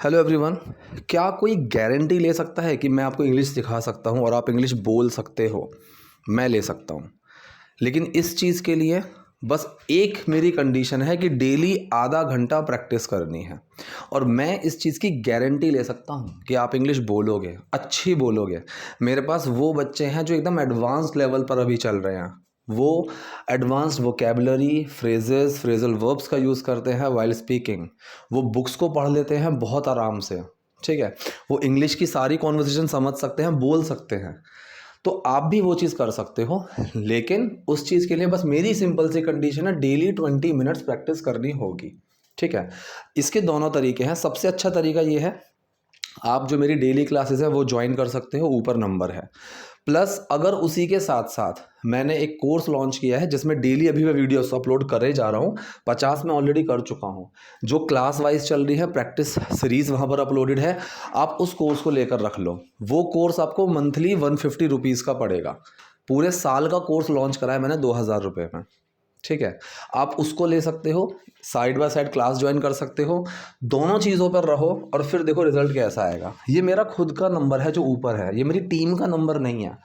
Hello everyone. क्या कोई guarantee ले सकता है कि मैं आपको इंग्लिश सिखा सकता हूँ और आप इंग्लिश बोल सकते हो? मैं ले सकता हूँ, लेकिन इस चीज़ के लिए बस एक मेरी कंडीशन है कि डेली आधा घंटा प्रैक्टिस करनी है। और मैं इस चीज़ की गारंटी ले सकता हूँ कि आप इंग्लिश बोलोगे, अच्छी बोलोगे। मेरे पास वो बच्चे हैं जो एकदम एडवांस लेवल पर अभी चल रहे हैं। वो advanced vocabulary, phrases, phrasal verbs का यूज़ करते हैं वाइल स्पीकिंग। वो बुक्स को पढ़ लेते हैं बहुत आराम से, ठीक है। वो इंग्लिश की सारी कॉन्वर्सेशन समझ सकते हैं, बोल सकते हैं। तो आप भी वो चीज़ कर सकते हो, लेकिन उस चीज़ के लिए बस मेरी सिंपल सी कंडीशन है, डेली 20 मिनट्स प्रैक्टिस करनी होगी, ठीक है। इसके दोनों तरीके हैं। सबसे अच्छा तरीका ये है, आप जो मेरी डेली क्लासेस है वो ज्वाइन कर सकते हो, ऊपर नंबर है। प्लस अगर उसी के साथ साथ मैंने एक कोर्स लॉन्च किया है जिसमें डेली अभी मैं वीडियोस अपलोड करे जा रहा हूँ। 50 में ऑलरेडी कर चुका हूँ। जो क्लास वाइज चल रही है, प्रैक्टिस सीरीज़ वहाँ पर अपलोडेड है। आप उस कोर्स को लेकर रख लो। वो कोर्स आपको मंथली 150 रुपीज़ का पड़ेगा। पूरे साल का कोर्स लॉन्च करा है मैंने 2000 रुपये में, ठीक है। आप उसको ले सकते हो, side by side class join कर सकते हो। दोनों चीज़ों पर रहो और फिर देखो रिजल्ट कैसा आएगा। ये मेरा खुद का नंबर है जो ऊपर है, ये मेरी टीम का नंबर नहीं है।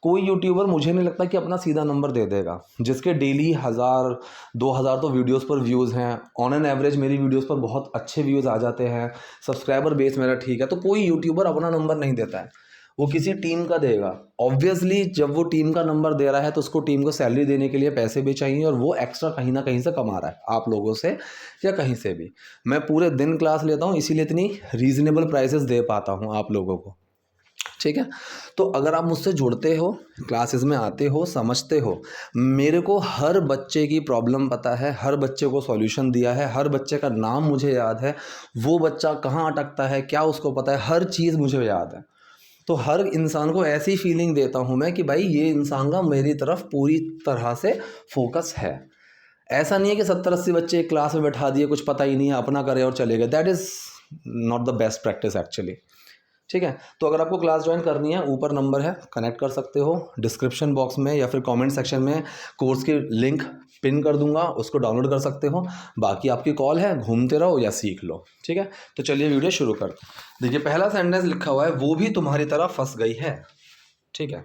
कोई यूट्यूबर मुझे नहीं लगता कि अपना सीधा नंबर दे देगा, जिसके डेली 1000-2000 तो वीडियोस पर व्यूज़ हैं। ऑन एन एवरेज मेरी वीडियोस पर बहुत अच्छे व्यूज़ आ जाते हैं। सब्सक्राइबर बेस मेरा ठीक है। तो कोई यूट्यूबर अपना नंबर नहीं देता है, वो किसी टीम का देगा। ऑब्वियसली जब वो टीम का नंबर दे रहा है तो उसको टीम को सैलरी देने के लिए पैसे भी चाहिए, और वो एक्स्ट्रा कहीं ना कहीं से कमा रहा है, आप लोगों से या कहीं से भी। मैं पूरे दिन क्लास लेता हूँ, इसीलिए इतनी रीज़नेबल प्राइसेस दे पाता हूँ आप लोगों को, ठीक है। तो अगर आप मुझसे जुड़ते हो, क्लासेस में आते हो, समझते हो, मेरे को हर बच्चे की प्रॉब्लम पता है, हर बच्चे को सॉल्यूशन दिया है, हर बच्चे का नाम मुझे याद है, वो बच्चा कहाँ अटकता है, क्या उसको पता है, हर चीज़ मुझे याद है। तो हर इंसान को ऐसी फीलिंग देता हूँ मैं कि भाई ये इंसान का मेरी तरफ पूरी तरह से फोकस है। ऐसा नहीं है कि 70-80 बच्चे एक क्लास में बैठा दिए, कुछ पता ही नहीं है, अपना करे और चले गए। That is not the best practice actually, ठीक है। तो अगर आपको क्लास ज्वाइन करनी है, ऊपर नंबर है, कनेक्ट कर सकते हो। डिस्क्रिप्शन बॉक्स में या फिर कमेंट सेक्शन में कोर्स की लिंक पिन कर दूंगा, उसको डाउनलोड कर सकते हो। बाकी आपकी कॉल है, घूमते रहो या सीख लो, ठीक है। तो चलिए वीडियो शुरू कर। देखिए पहला सेंटेंस लिखा हुआ है, वो भी तुम्हारी तरह फंस गई है, ठीक है।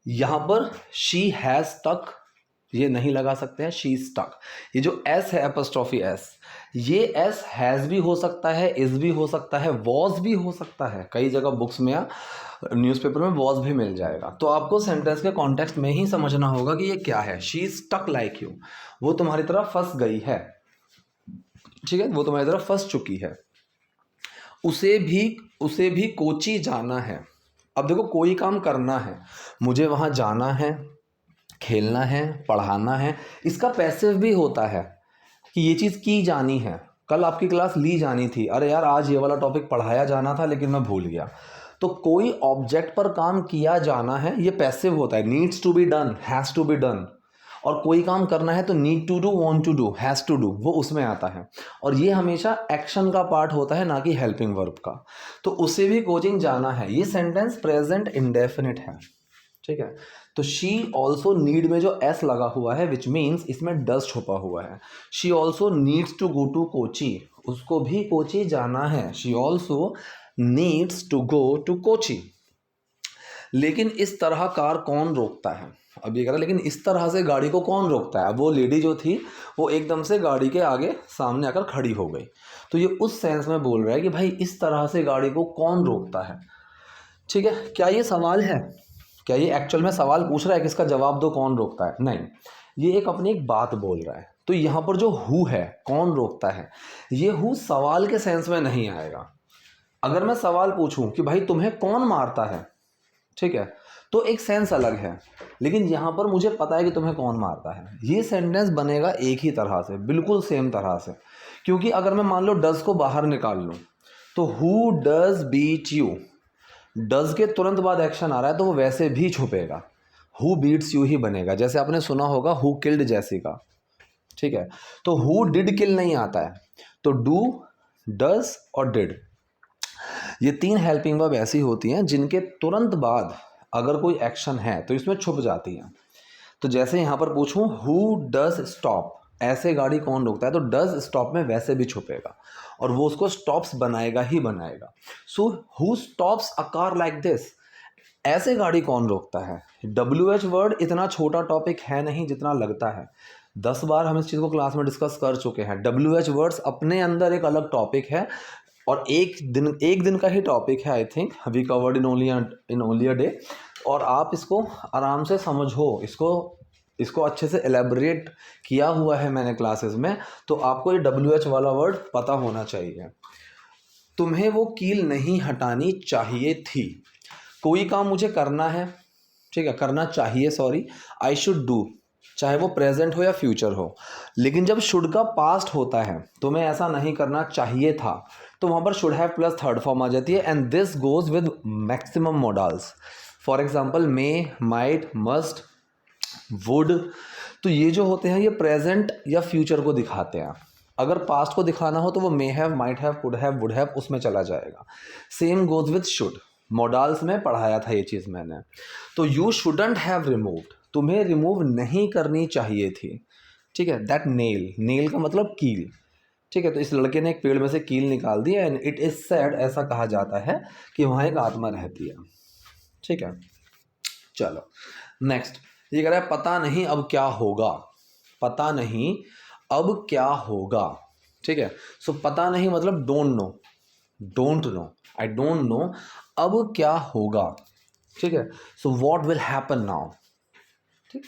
यहाँ पर शी हैज स्टक ये नहीं लगा सकते हैं, शी स्टक। ये जो एस है, एपोस्ट्रोफी एस, ये एस हैज भी हो सकता है, इज भी हो सकता है, वॉज भी हो सकता है। कई जगह बुक्स में या न्यूज़पेपर में वॉज भी मिल जाएगा। तो आपको सेंटेंस के कॉन्टेक्स्ट में ही समझना होगा कि ये क्या है। शी स्टक लाइक यू, वो तुम्हारी तरफ फंस गई है, ठीक है, वो तुम्हारी तरफ फंस चुकी है। उसे भी कोची जाना है। अब देखो, कोई काम करना है, मुझे वहां जाना है, खेलना है, पढ़ाना है। इसका पैसिव भी होता है कि ये चीज़ की जानी है। कल आपकी क्लास ली जानी थी, अरे यार आज ये वाला टॉपिक पढ़ाया जाना था लेकिन मैं भूल गया। तो कोई ऑब्जेक्ट पर काम किया जाना है, ये पैसिव होता है। Needs to be done, has to be done. और कोई काम करना है तो need to do, want to do, has to do, वो उसमें आता है। और ये हमेशा एक्शन का पार्ट होता है, ना कि हेल्पिंग वर्ब का। तो उसे भी कोचिंग जाना है, ये सेंटेंस प्रेजेंट इंडेफिनिट है, ठीक है। तो शी ऑल्सो नीड में जो एस लगा हुआ है, विच मीन्स इसमें डज छुपा हुआ है। She also needs to go to Kochi, उसको भी कोची जाना है। She also needs to go to Kochi. लेकिन इस तरह कार कौन रोकता है? अब ये कह रहा, लेकिन इस तरह से गाड़ी को कौन रोकता है? अब वो लेडी जो थी वो एकदम से गाड़ी के आगे सामने आकर खड़ी हो गई। तो ये उस सेंस में बोल रहा है कि भाई इस तरह से गाड़ी को कौन रोकता है, ठीक है। क्या ये सवाल है? क्या ये एक्चुअल में सवाल पूछ रहा है कि इसका जवाब दो, कौन रोकता है? नहीं, ये एक अपनी एक बात बोल रहा है। तो यहाँ पर जो हु है, कौन रोकता है, ये हु सवाल के सेंस में नहीं आएगा। अगर मैं सवाल पूछूं कि भाई तुम्हें कौन मारता है, ठीक है, तो एक सेंस अलग है। लेकिन यहाँ पर मुझे पता है कि तुम्हें कौन मारता है, ये सेंटेंस बनेगा एक ही तरह से, बिल्कुल सेम तरह से। क्योंकि अगर मैं मान लो डज को बाहर निकाल लूँ, तो who does beat you, does के तुरंत बाद एक्शन आ रहा है तो वो वैसे भी छुपेगा, हु बीट्स यू ही बनेगा। जैसे आपने सुना होगा हु किल्ड जैसिका, ठीक है। तो हु डिड किल नहीं आता है, तो डू, डज और डिड, ये तीन हेल्पिंग वर्ब ऐसी होती हैं जिनके तुरंत बाद अगर कोई एक्शन है तो इसमें छुप जाती हैं। तो जैसे यहाँ पर पूछूं हु डज स्टॉप, ऐसे गाड़ी कौन रोकता है, तो डज स्टॉप में वैसे भी छुपेगा और वो उसको स्टॉप्स बनाएगा ही बनाएगा। So who stops a car like this, ऐसे गाड़ी कौन रोकता है। WH वर्ड इतना छोटा टॉपिक है नहीं जितना लगता है। 10 बार हम इस चीज़ को क्लास में डिस्कस कर चुके हैं। WH वर्ड्स अपने अंदर एक अलग टॉपिक है और एक दिन का ही टॉपिक है। I think we covered in only a day. और आप इसको आराम से समझो, इसको अच्छे से एलेबोरेट किया हुआ है मैंने क्लासेस में, तो आपको ये WH वाला वर्ड पता होना चाहिए। तुम्हें वो कील नहीं हटानी चाहिए थी। कोई काम मुझे करना है, ठीक है, करना चाहिए, सॉरी, आई शुड डू, चाहे वो प्रेजेंट हो या फ्यूचर हो। लेकिन जब शुड का पास्ट होता है, तुम्हें ऐसा नहीं करना चाहिए था, तो वहाँ पर should have plus third form आ जाती है। And this goes with maximum modals. For example may, might, must, would. तो ये जो होते हैं ये प्रेजेंट या फ्यूचर को दिखाते हैं। अगर पास्ट को दिखाना हो तो वो may have, might have, could have, would have उसमें चला जाएगा। Same goes with should. Models में पढ़ाया था ये चीज़ मैंने। तो यू शुडंट हैव रिमूव्ड, तुम्हें रिमूव नहीं करनी चाहिए थी, ठीक है। दैट नेल, नेल का मतलब कील, ठीक है। तो इस लड़के ने एक पेड़ में से कील निकाल दी एंड इट इज सेड, ऐसा कहा जाता है कि वहाँ एक आत्मा रहती है, ठीक है। चलो नेक्स्ट, ये कह रहा है पता नहीं अब क्या होगा। पता नहीं अब क्या होगा, ठीक है। सो पता नहीं मतलब don't know, don't know, I don't no अब क्या होगा, ठीक है। So what will happen now, ठीक।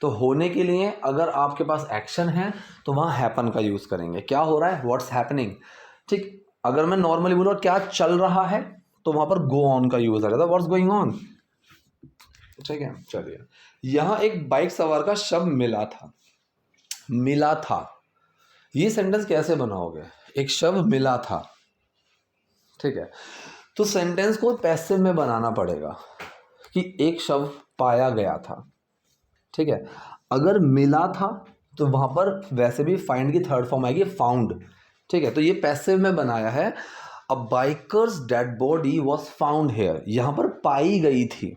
तो होने के लिए अगर आपके पास एक्शन है तो वहाँ हैपन का यूज़ करेंगे। क्या हो रहा है, व्हाट्स हैपनिंग, ठीक। अगर मैं नॉर्मली बोलूँ क्या चल रहा है, तो वहाँ पर गो ऑन का यूज़ आ जाता है, व्हाट्स गोइंग ऑन, ठीक है। चलिए, यहाँ एक बाइक सवार का शव मिला था। मिला था, ये सेंटेंस कैसे बनाओगे, एक शव मिला था, ठीक है। तो सेंटेंस को पैसिव में बनाना पड़ेगा कि एक शव पाया गया था, ठीक है। अगर मिला था तो वहां पर वैसे भी फाइंड की थर्ड फॉर्म आएगी फाउंड, ठीक है। तो ये पैसिव में बनाया है। A biker's dead body was found here, यहां पर पाई गई थी,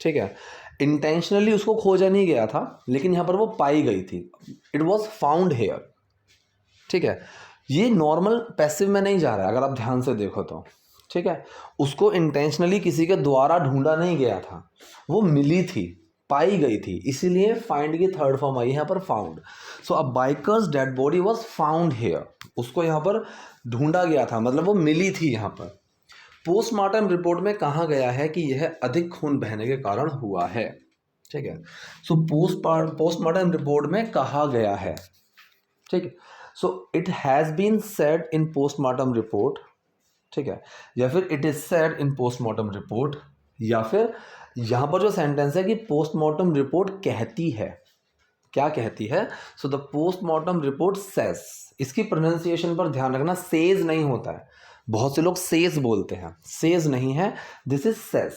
ठीक है। इंटेंशनली उसको खोजा नहीं गया था, लेकिन यहां पर वो पाई गई थी, इट वॉज फाउंड हेयर, ठीक है। ये नॉर्मल पैसिव में नहीं जा रहा है अगर आप ध्यान से देखो तो, ठीक है। उसको इंटेंशनली किसी के द्वारा ढूंढा नहीं गया था, वो मिली थी, पाई गई थी, इसीलिए फाइंड की थर्ड फॉर्म आई यहाँ पर found. So a biker's dead body was found here, उसको यहाँ पर ढूंढा गया था, मतलब वो मिली थी यहाँ पर। पोस्टमार्टम रिपोर्ट में कहा गया है कि यह अधिक खून बहने के कारण हुआ है, ठीक है। सो पोस्टमार्टम रिपोर्ट में कहा गया है, ठीक है। So it has been said in postmortem report, ठीक है, या फिर it is said in postmortem report, या फिर यहाँ पर जो सेंटेंस है कि पोस्टमार्टम रिपोर्ट कहती है, क्या कहती है। So the postmortem report says, इसकी प्रोनाउंसिएशन पर ध्यान रखना, सेज नहीं होता है, बहुत से लोग सेज बोलते हैं, सेज नहीं है, this is says.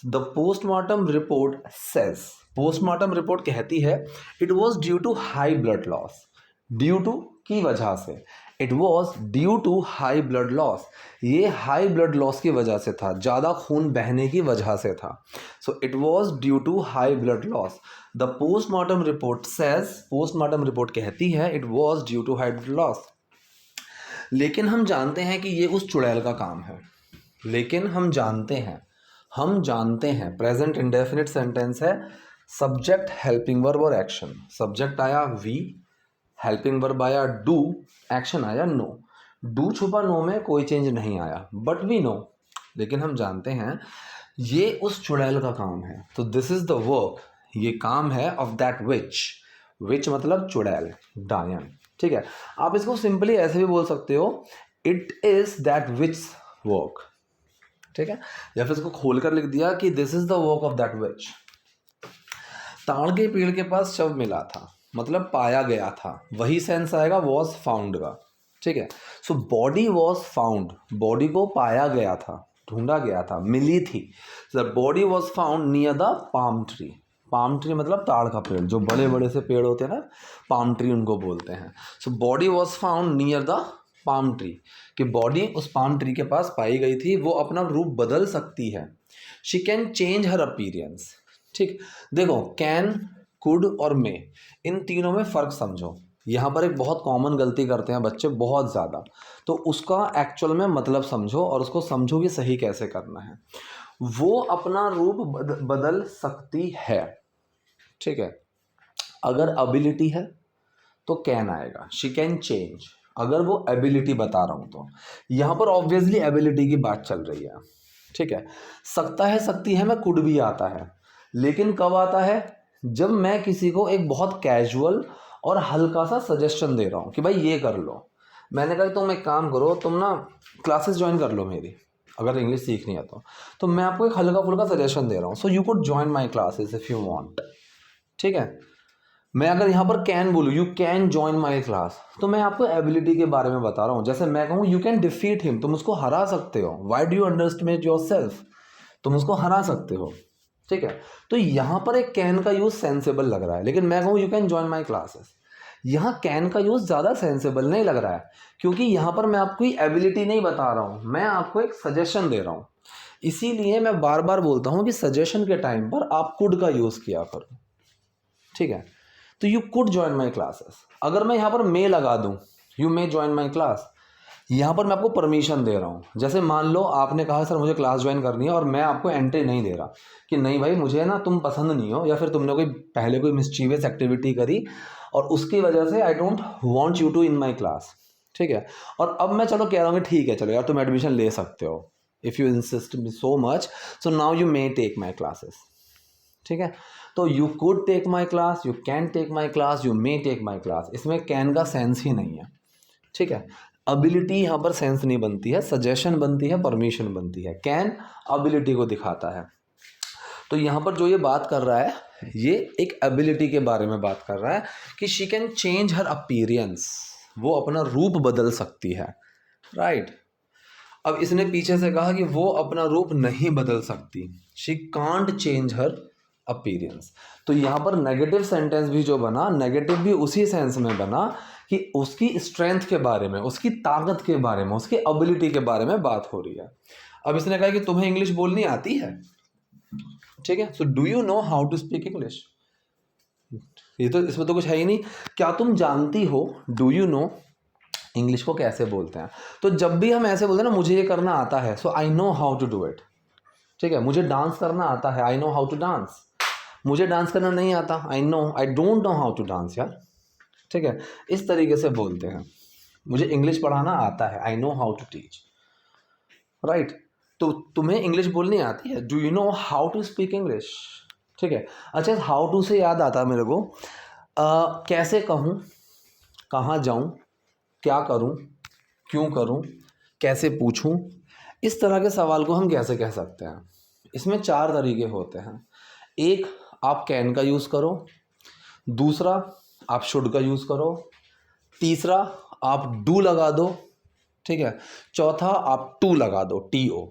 The postmortem report says, postmortem report कहती है it was due to high blood loss, due to की वजह से, it was due to high blood loss, ये हाई ब्लड लॉस की वजह से था, ज़्यादा खून बहने की वजह से था। So it was due to high blood loss. The postmortem report says, postmortem report कहती है it was due to high blood loss. लेकिन हम जानते हैं कि ये उस चुड़ैल का काम है, लेकिन हम जानते हैं, प्रेजेंट इंडेफिनिट सेंटेंस है, सब्जेक्ट हेल्पिंग वर्ब और एक्शन। सब्जेक्ट आया वी, हेल्पिंग वर्ब आया डू, एक्शन आया नो। डू छुपा नो में कोई चेंज नहीं आया, बट वी नो, लेकिन हम जानते हैं ये उस चुड़ैल का काम है। तो दिस इज द वर्क, ये काम है ऑफ दैट विच, विच मतलब चुड़ैल, डायन, ठीक है। आप इसको सिंपली ऐसे भी बोल सकते हो, it is that which work, ठीक है। या फिर इसको खोलकर लिख दिया कि this is the work of that which. ताड़ के पेड़ के पास शव मिला था, मतलब पाया गया था, वही सेंस आएगा वॉज फाउंड का, ठीक है। So body was found, body को पाया गया था, ढूंढा गया था, मिली थी। The body was found near the palm tree, palm tree मतलब ताड़ का पेड़, जो बड़े बड़े से पेड़ होते हैं ना, पाम ट्री उनको बोलते हैं। So body was found near the palm tree, कि बॉडी उस पाम ट्री के पास पाई गई थी, वो अपना रूप बदल सकती है। She can change her appearance, ठीक। देखो कैन, कुड और मे, इन तीनों में फ़र्क समझो। यहाँ पर एक बहुत कॉमन गलती करते हैं बच्चे, बहुत ज़्यादा। तो उसका एक्चुअल में मतलब समझो और उसको समझो कि सही कैसे करना है। वो अपना रूप बदल सकती है, ठीक है। अगर एबिलिटी है तो कैन आएगा, शी कैन चेंज। अगर वो एबिलिटी बता रहा हूँ तो यहाँ पर ऑब्वियसली एबिलिटी की बात चल रही है, ठीक है। सकता है, सकती है में कुड भी आता है, लेकिन कब आता है? जब मैं किसी को एक बहुत कैजुअल और हल्का सा सजेशन दे रहा हूँ कि भाई ये कर लो। मैंने कहा तुम एक काम करो, तुम ना क्लासेस ज्वाइन कर लो मेरी, अगर इंग्लिश सीखनी है तो मैं आपको एक हल्का फुल्का सजेशन दे रहा हूँ, so you could join my classes if you want, ठीक है। मैं अगर यहाँ पर कैन बोलूँ, you can join my class, तो मैं आपको एबिलिटी के बारे में बता रहा हूँ। जैसे मैं कहूँ यू कैन डिफीट हिम, तुम उसको हरा सकते हो। Why do you underestimate your self, तुम उसको हरा सकते हो, ठीक है। तो यहाँ पर एक कैन का यूज़ सेंसेबल लग रहा है, लेकिन मैं कहूँ you can join my classes, यहाँ कैन का यूज़ ज़्यादा सेंसेबल नहीं लग रहा है, क्योंकि यहाँ पर मैं आपको एबिलिटी नहीं बता रहा हूँ, मैं आपको एक सजेशन दे रहा हूँ। इसीलिए मैं बार बार बोलता हूँ कि सजेशन के टाइम पर आप कुड का यूज़ किया करो, ठीक है। तो you could join my classes. अगर मैं यहाँ पर मे लगा दूँ, you may join my class, यहाँ पर मैं आपको परमिशन दे रहा हूँ। जैसे मान लो आपने कहा सर मुझे क्लास ज्वाइन करनी है, और मैं आपको एंट्री नहीं दे रहा कि नहीं भाई मुझे ना तुम पसंद नहीं हो, या फिर तुमने कोई पहले कोई मिस्चीवियस एक्टिविटी करी और उसकी वजह से I don't want you to in my class, ठीक है। और अब मैं चलो कह रहा हूँ कि ठीक है चलो यार तुम एडमिशन ले सकते हो, if you insist so much, so now you may take my classes, ठीक है। तो you could take my class, you can take my class, you may take my class, इसमें कैन का सेंस ही नहीं है, ठीक है। अबिलिटी यहाँ पर सेंस नहीं बनती है, सजेशन बनती है, परमिशन बनती है। कैन अबिलिटी को दिखाता है। तो यहाँ पर जो ये बात कर रहा है, ये एक एबिलिटी के बारे में बात कर रहा है कि she can change her appearance, वो अपना रूप बदल सकती है, राइट। अब इसने पीछे से कहा कि वो अपना रूप नहीं बदल सकती, she can't change her appearance. तो यहाँ पर नेगेटिव सेंटेंस भी जो बना, नेगेटिव भी उसी सेंस में बना कि उसकी स्ट्रेंथ के बारे में, उसकी ताकत के बारे में, उसकी एबिलिटी के बारे में बात हो रही है। अब इसने कहा कि तुम्हें इंग्लिश बोलनी आती है, ठीक है, so do you know how to speak English. ये तो इसमें तो कुछ है ही नहीं, क्या तुम जानती हो, डू यू नो इंग्लिश को कैसे बोलते हैं। तो जब भी हम ऐसे बोलते हैं ना मुझे ये करना आता है, so I know how to do it, ठीक है। मुझे डांस करना आता है, I know how to dance. मुझे डांस करना नहीं आता, I don't know how to dance यार, ठीक है। इस तरीके से बोलते हैं। मुझे इंग्लिश पढ़ाना आता है, I know how to teach, right. तो तुम्हें इंग्लिश बोलनी आती है, do you know how to speak English, ठीक है। अच्छा, हाउ टू से याद आता मेरे को, कैसे कहूँ, कहाँ जाऊँ, क्या करूँ, क्यों करूँ, कैसे पूछूँ, इस तरह के सवाल को हम कैसे कह सकते हैं। इसमें 4 तरीके होते हैं। एक, आप कैन का यूज़ करो। दूसरा, आप शुड का यूज़ करो। तीसरा, आप डू लगा दो, ठीक है। चौथा, आप टू लगा दो, TO।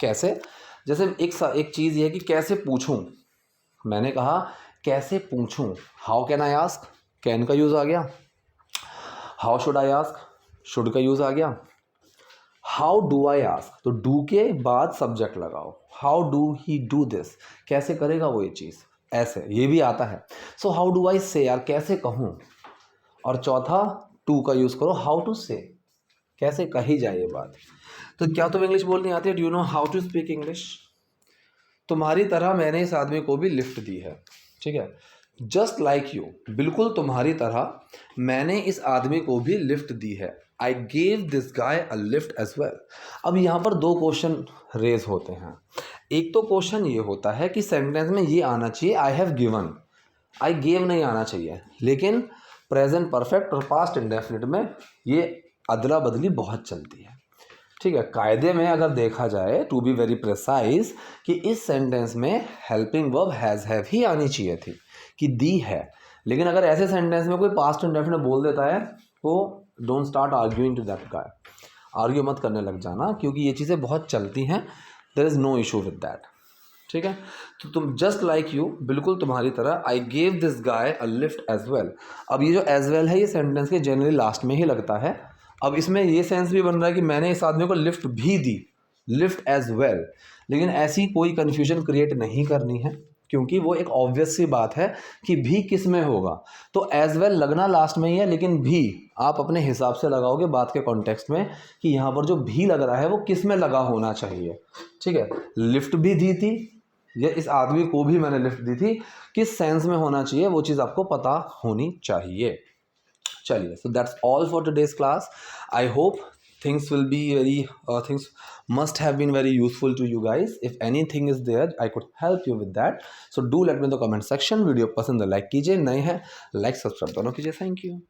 कैसे? जैसे एक चीज़ ये है कि कैसे पूछूं। मैंने कहा कैसे पूछूं, how can I ask, can का यूज़ आ गया। How should I ask, should का यूज़ आ गया। हाउ डू आई आस्क, तो डू के बाद सब्जेक्ट लगाओ। How do he do this, कैसे करेगा वो ये चीज़, ऐसे ये भी आता है। सो हाउ डू आई से, यार कैसे कहूँ। और चौथा, टू का यूज़ करो, हाउ टू से, कैसे कही जाए ये बात। तो क्या तुम्हें इंग्लिश बोलनी आती है, do you know how to speak English. तुम्हारी तरह मैंने इस आदमी को भी लिफ्ट दी है, ठीक है। जस्ट लाइक यू, बिल्कुल तुम्हारी तरह मैंने इस आदमी को भी लिफ्ट दी है। I gave this guy a lift as well. अब यहाँ पर 2 क्वेश्चन रेज होते हैं। एक तो क्वेश्चन ये होता है कि सेंटेंस में ये आना चाहिए I have given, I gave नहीं आना चाहिए। लेकिन प्रेजेंट परफेक्ट और पास्ट इंडेफिनिट में ये अदला बदली बहुत चलती है, ठीक है। कायदे में अगर देखा जाए, टू बी वेरी प्रिसाइज, कि इस सेंटेंस में helping verb has have he आनी चाहिए थी कि दी है। लेकिन अगर ऐसे सेंटेंस में कोई पास्ट इंडेफिनिट बोल देता है तो don't start arguing to that guy, argue मत करने लग जाना, क्योंकि ये चीज़ें बहुत चलती हैं। There is no issue with that, ठीक है। तो तुम जस्ट लाइक यू, बिल्कुल तुम्हारी तरह, I gave this guy a lift as well. अब ये जो एज वेल है ये सेंटेंस के जनरली लास्ट में ही लगता है। अब इसमें ये सेंस भी बन रहा है कि मैंने इस आदमी को लिफ्ट भी दी, लिफ्ट एज वेल। लेकिन ऐसी कोई कन्फ्यूजन क्रिएट नहीं करनी है, क्योंकि वो एक ऑब्वियस सी बात है कि भी किस में होगा, तो एज वेल लगना लास्ट में ही है, लेकिन भी आप अपने हिसाब से लगाओगे बात के कॉन्टेक्स्ट में कि यहाँ पर जो भी लग रहा है वो किस में लगा होना चाहिए। ठीक है, लिफ्ट भी दी थी, या इस आदमी को भी मैंने लिफ्ट दी थी, किस सेंस में होना चाहिए वो चीज़ आपको पता होनी चाहिए। चलिए, so that's all for today's class. I hope things will be things must have been very useful to you guys. If anything is there, I could help you with that. So do let me in the comment section. Video पसंद है like कीजिए, नए हैं like subscribe दोनों कीजिए। Thank you.